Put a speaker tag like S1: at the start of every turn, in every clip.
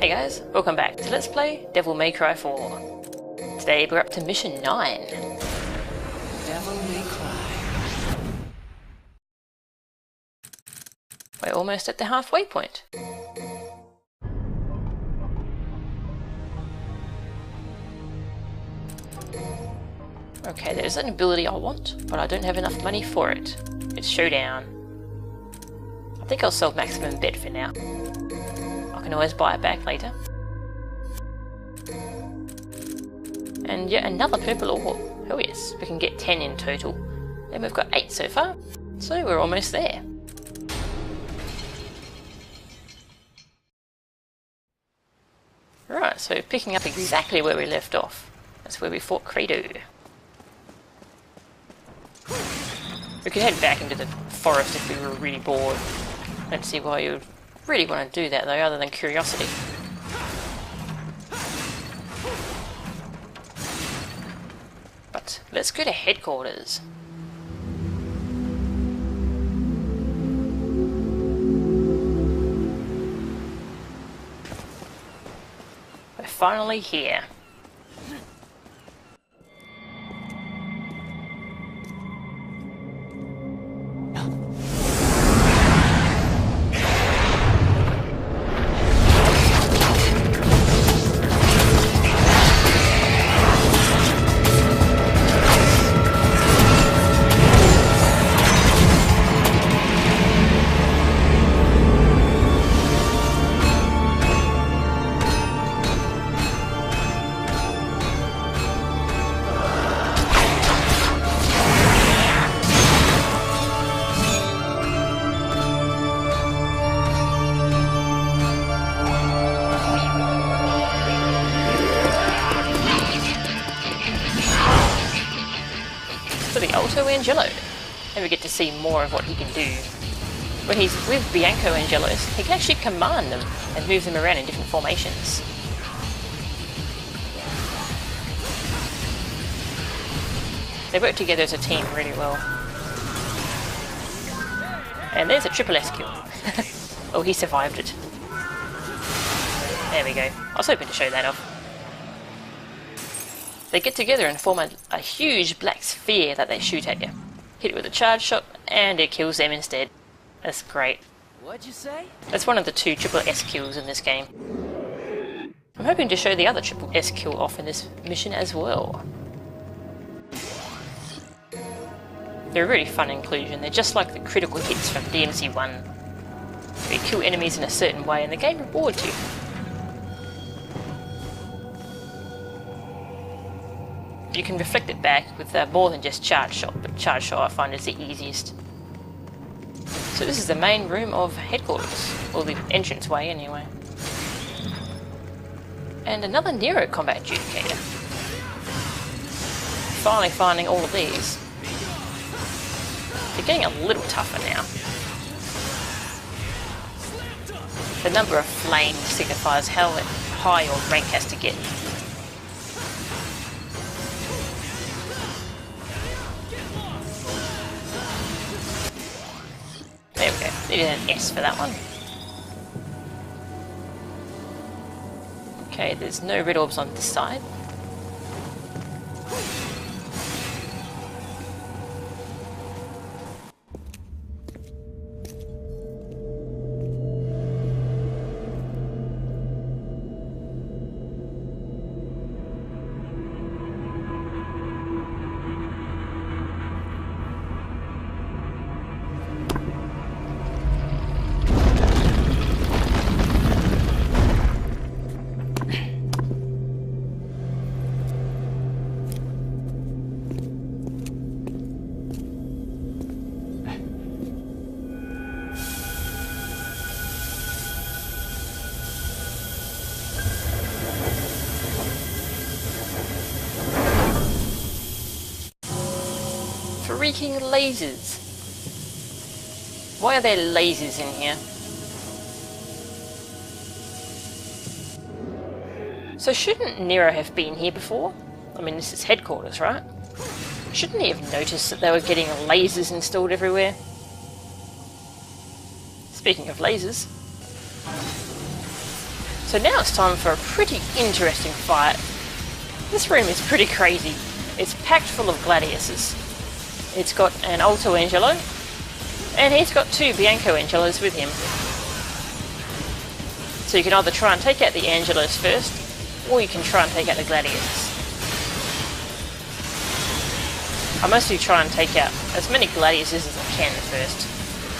S1: Hey guys, welcome back to Let's Play Devil May Cry 4. Today we're up to mission 9.
S2: Devil May Cry.
S1: We're almost at the halfway point. Okay, there's an ability I want, but I don't have enough money for it. It's Showdown. I think I'll sell Maximum Bet for now. I can always buy it back later. And yet another purple orb. Oh yes, we can get 10 in total. And we've got 8 so far, so we're almost there. Right, so picking up exactly where we left off. That's where we fought Credo. We could head back into the forest if we were really bored. I don't see why you would really want to do that though, other than curiosity. But let's go to headquarters. We're finally here. Alto Angelo, and we get to see more of what he can do. When he's with Bianco Angelos, he can actually command them and move them around in different formations. They work together as a team really well. And there's a triple S kill. Oh, he survived it. There we go. I was hoping to show that off. They get together and form a huge black sphere that they shoot at you. Hit it with a charge shot, and it kills them instead. That's great.
S2: What'd you say?
S1: That's one of the 2 triple S kills in this game. I'm hoping to show the other triple S kill off in this mission as well. They're a really fun inclusion. They're just like the critical hits from DMC1. You kill enemies in a certain way and the game rewards you. You can reflect it back with more than just charge shot, but charge shot I find is the easiest. So this is the main room of headquarters, or the entrance way anyway. And another Nero combat adjudicator. Finally finding all of these. They're getting a little tougher now. The number of flames signifies how high your rank has to get. There we go. Needed an S for that one. Okay, there's no red orbs on this side. Freaking lasers! Why are there lasers in here? So shouldn't Nero have been here before? I mean, this is headquarters, right? Shouldn't he have noticed that they were getting lasers installed everywhere? Speaking of lasers... So now it's time for a pretty interesting fight. This room is pretty crazy. It's packed full of gladiuses. It's got an Alto Angelo, and he's got two Bianco Angelos with him. So you can either try and take out the Angelos first, or you can try and take out the gladiuses. I mostly try and take out as many gladiuses as I can first.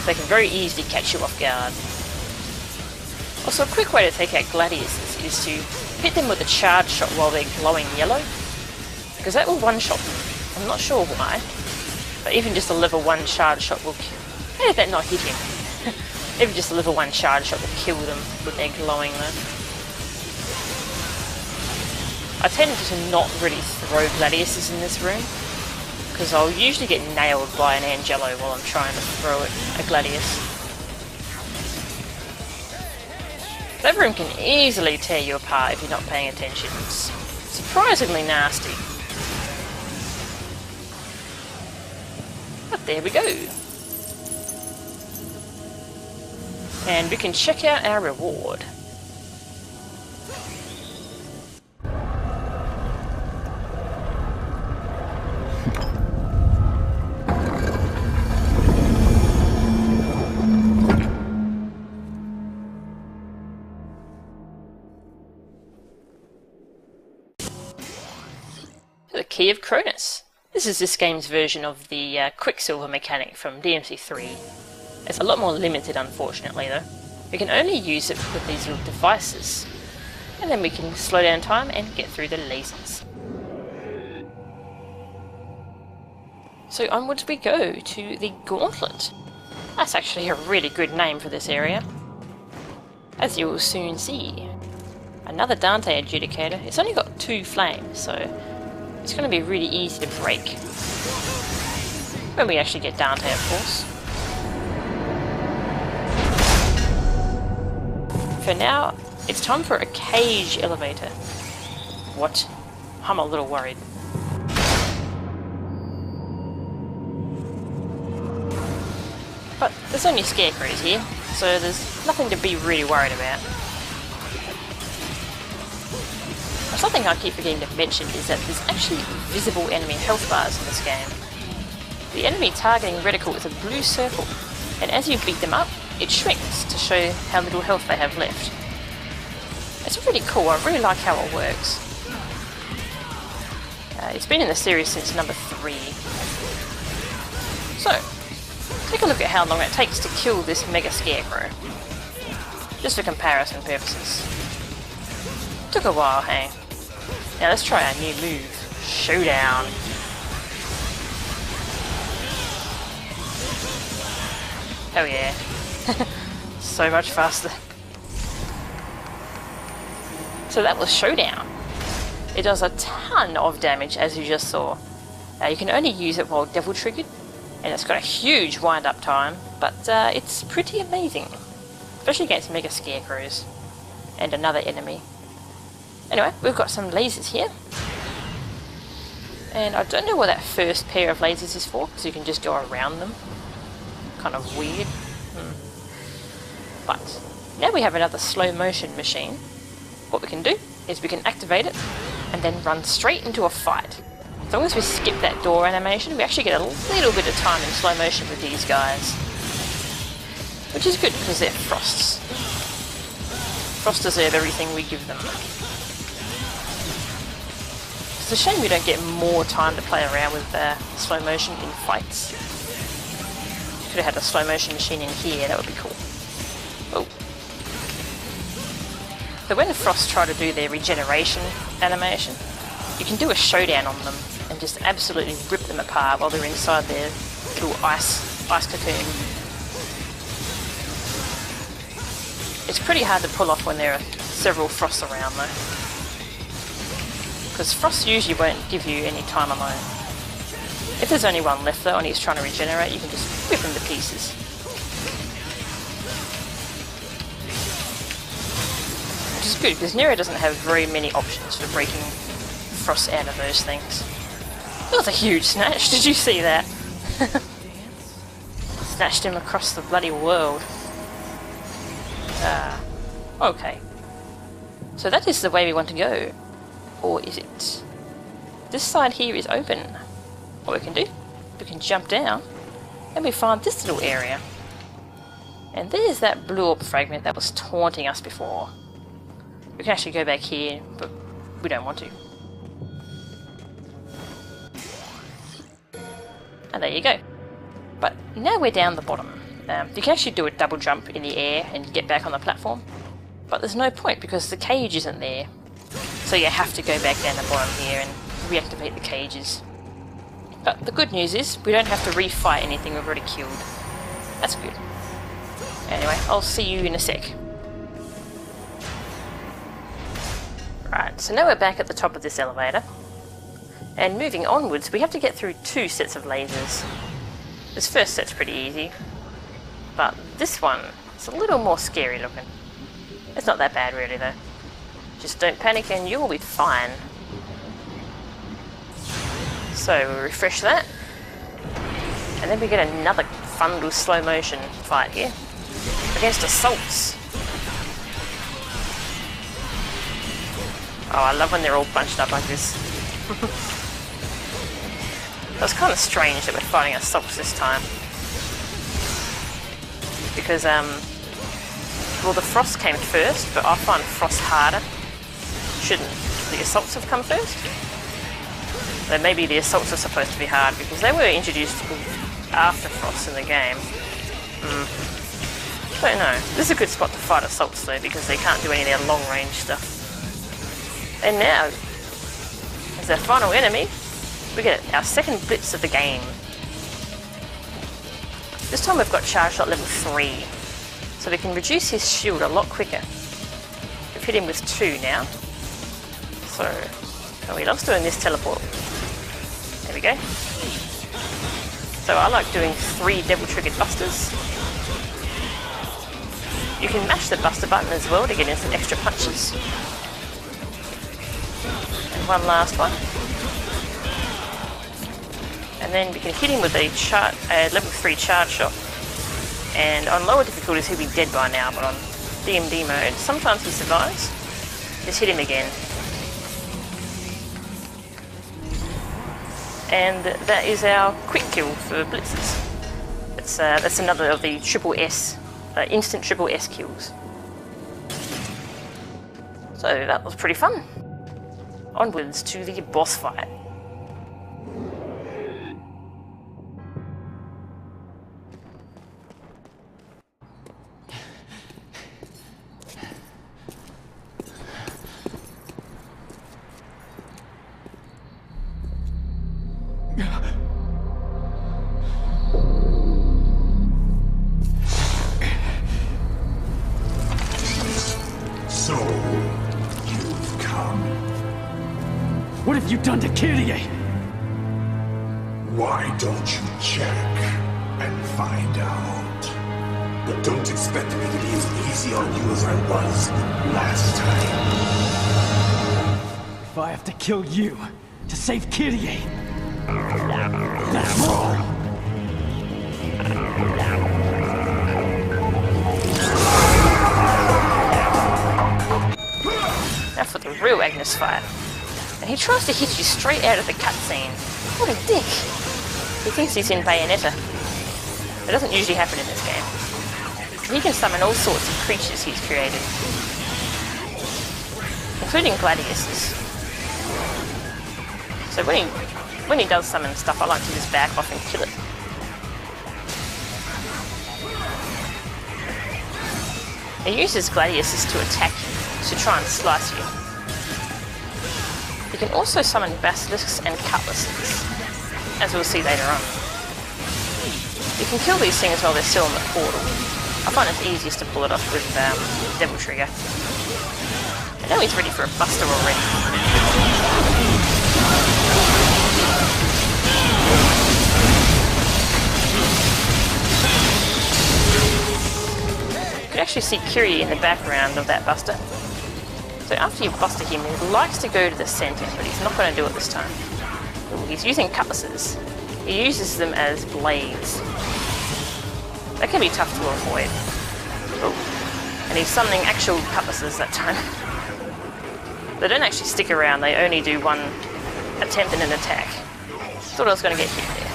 S1: They can very easily catch you off guard. Also, a quick way to take out gladiuses is to hit them with a charge shot while they're glowing yellow, because that will one-shot them. I'm not sure why, but even just a level 1 charge shot will kill. How did that not hit him? Even just a level 1 charge shot will kill them when they're glowing though. I tend to not really throw gladiuses in this room, because I'll usually get nailed by an Angelo while I'm trying to throw a gladius. That room can easily tear you apart if you're not paying attention. It's surprisingly nasty. But there we go. And we can check out our reward. The Key of Cronus. This is this game's version of the Quicksilver mechanic from DMC3. It's a lot more limited, unfortunately, though. We can only use it with these little devices, and then we can slow down time and get through the lasers. So onwards we go to the Gauntlet. That's actually a really good name for this area, as you will soon see. Another Dante Adjudicator. It's only got 2 flames, so it's going to be really easy to break. When we actually get Dante, of course. For now, it's time for a cage elevator. What? I'm a little worried. But there's only scarecrows here, so there's nothing to be really worried about. Something I keep forgetting to mention is that there's actually visible enemy health bars in this game. The enemy targeting reticle is a blue circle, and as you beat them up, it shrinks to show how little health they have left. It's really cool, I really like how it works. It's been in the series since number 3. So, take a look at how long it takes to kill this Mega Scarecrow. Just for comparison purposes. Took a while, hey? Now let's try our new move, Showdown. Oh yeah. So much faster. So that was Showdown. It does a ton of damage, as you just saw. You can only use it while Devil triggered, and it's got a huge wind-up time, but it's pretty amazing. Especially against Mega Scarecrows. And another enemy. Anyway, we've got some lasers here. And I don't know what that first pair of lasers is for, because you can just go around them. Kind of weird. But now we have another slow motion machine. What we can do is we can activate it and then run straight into a fight. As long as we skip that door animation, we actually get a little bit of time in slow motion with these guys. Which is good because they're Frosts. Frost deserve everything we give them. It's a shame we don't get more time to play around with slow motion in fights. Could have had a slow motion machine in here, that would be cool. Oh. So when the Frost try to do their regeneration animation, you can do a showdown on them and just absolutely rip them apart while they're inside their little ice cocoon. It's pretty hard to pull off when there are several Frosts around though. Because Frost usually won't give you any time alone. If there's only one left though and he's trying to regenerate, you can just whip him to pieces. Which is good, because Nero doesn't have very many options for breaking Frost out of those things. That was a huge snatch, did you see that? Snatched him across the bloody world. Okay. So that is the way we want to go. Or is it? This side here is open. What we can do, we can jump down and we find this little area. And there's that blue orb fragment that was taunting us before. We can actually go back here, but we don't want to. And there you go. But now we're down the bottom. You can actually do a double jump in the air and get back on the platform. But there's no point because the cage isn't there. So you have to go back down the bottom here and reactivate the cages. But the good news is we don't have to refight anything we've already killed. That's good. Anyway, I'll see you in a sec. Right, so now we're back at the top of this elevator. And moving onwards, we have to get through 2 sets of lasers. This first set's pretty easy. But this one is a little more scary looking. It's not that bad really though. Just don't panic and you'll be fine. So we'll refresh that. And then we get another fun little slow motion fight here. Against assaults. Oh, I love when they're all bunched up like this. It was kind of strange that we're fighting assaults this time. Because, well, the frost came first, but I find frost harder. Shouldn't the assaults have come first? Then maybe the assaults are supposed to be hard because they were introduced after frost in the game. Don't know. This is a good spot to fight assaults though because they can't do any of their long range stuff. And now, as our final enemy, we get our second blitz of the game. This time we've got charge shot level 3, so we can reduce his shield a lot quicker. We've hit him with 2 now. So, oh, he loves doing this teleport. There we go. So I like doing 3 devil triggered busters. You can mash the buster button as well to get in some extra punches. And one last one. And then we can hit him with a level 3 charge shot. And on lower difficulties he'll be dead by now, but on DMD mode, sometimes he survives. Just hit him again. And that is our quick kill for blitzes. That's another of the instant triple S kills. So that was pretty fun. Onwards to the boss fight.
S3: So, you've come.
S2: What have you done to Kyrie?
S3: Why don't you check and find out? But don't expect me to be as easy on you as I was last time.
S2: If I have to kill you to save Kyrie, that's wrong.
S1: Now for the real Agnes fight. And he tries to hit you straight out of the cutscene. What a dick! He thinks he's in Bayonetta. It doesn't usually happen in this game. He can summon all sorts of creatures he's created, including gladiuses. So when he does summon stuff, I like to just back off and kill it. He uses gladiuses to attack you, to try and slice you. You can also summon basilisks and cutlasses, as we'll see later on. You can kill these things while they're still in the portal. I find it's easiest to pull it off with Devil Trigger. I know he's ready for a buster already. You can actually see Kyrie in the background of that buster. So after you've busted him, he likes to go to the centre, but he's not going to do it this time. He's using cutlasses. He uses them as blades. That can be tough to avoid. Oh. And he's summoning actual cutlasses that time. They don't actually stick around, they only do one attempt and an attack. Thought I was going to get hit there.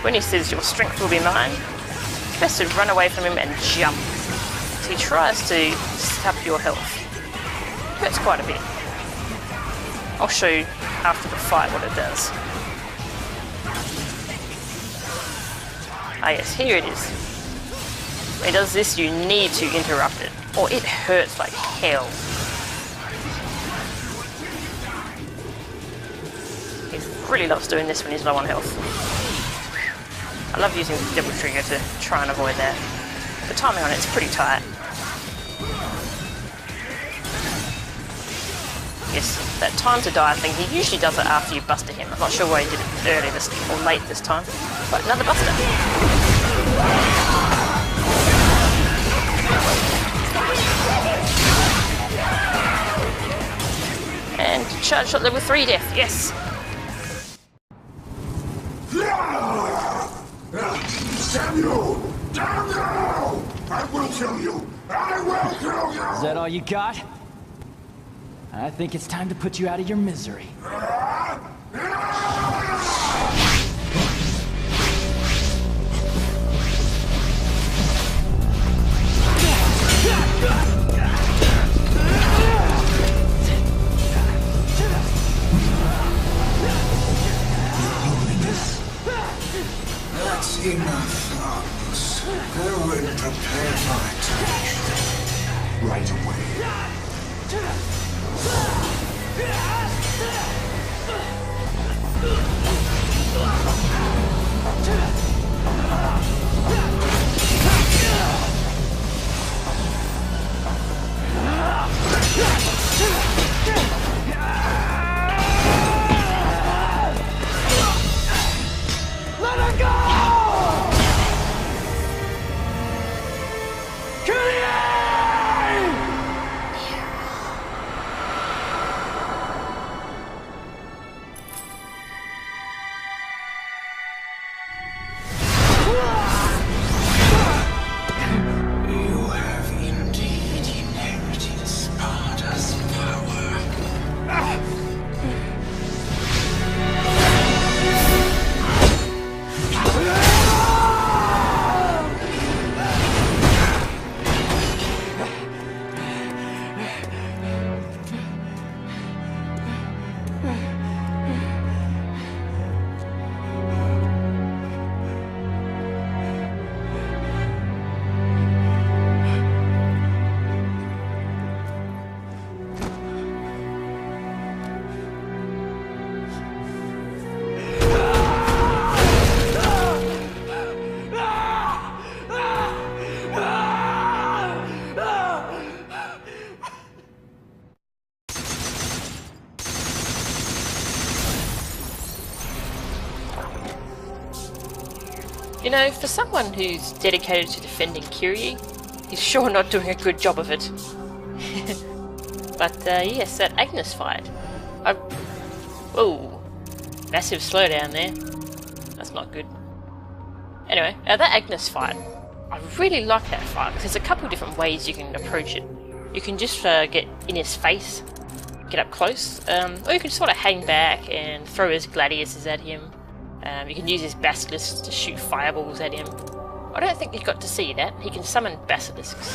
S1: When he says your strength will be mine, it's best to run away from him and jump. So he tries to sap your health. Hurts quite a bit. I'll show you after the fight what it does. Ah yes, here it is. When he does this, you need to interrupt it, or it hurts like hell. He really loves doing this when he's low on health. I love using the Devil Trigger to try and avoid that. The timing on it's pretty tight. Yes, that time to die thing, he usually does it after you buster him. I'm not sure why he did it early this or late this time. But another buster. And charge shot level 3 death, yes!
S3: Samuel! Samuel! I will kill you! I will kill you!
S2: Is that all you got? I think it's time to put you out of your misery.
S3: That's enough, Argus. Go and prepare for attack. Right away.
S2: Let her go!
S1: You know, for someone who's dedicated to defending Kyrie, he's sure not doing a good job of it. But yes, that Agnes fight. Whoa, massive slowdown there. That's not good. Anyway, that Agnes fight, I really like that fight because there's a couple of different ways you can approach it. You can just get in his face, get up close, or you can sort of hang back and throw his gladiators at him. You can use his basilisks to shoot fireballs at him. I don't think you got to see that. He can summon basilisks.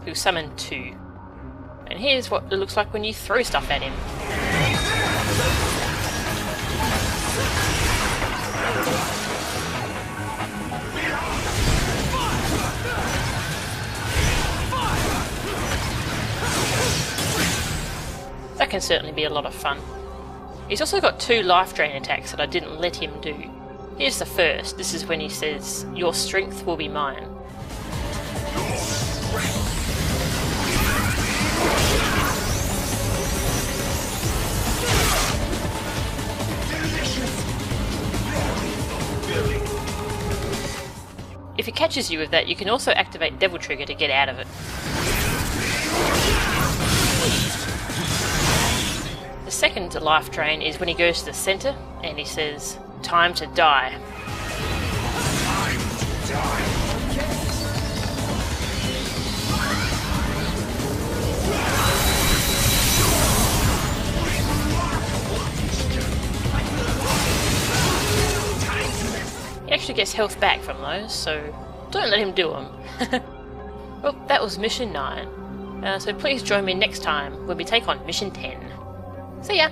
S1: Who summoned 2. And here's what it looks like when you throw stuff at him. That can certainly be a lot of fun. He's also got 2 life drain attacks that I didn't let him do. Here's the first. This is when he says, "Your strength will be mine." If he catches you with that, you can also activate Devil Trigger to get out of it. The second life drain is when he goes to the center and he says, Time to die. He actually gets health back from those, so don't let him do them. Well, that was Mission 9. So please join me next time when we take on Mission 10. See ya!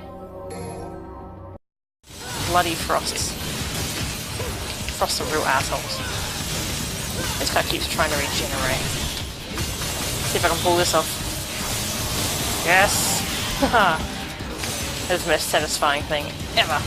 S1: Bloody Frosts. Frosts are real assholes. This guy keeps trying to regenerate. See if I can pull this off. Yes! That is the most satisfying thing ever.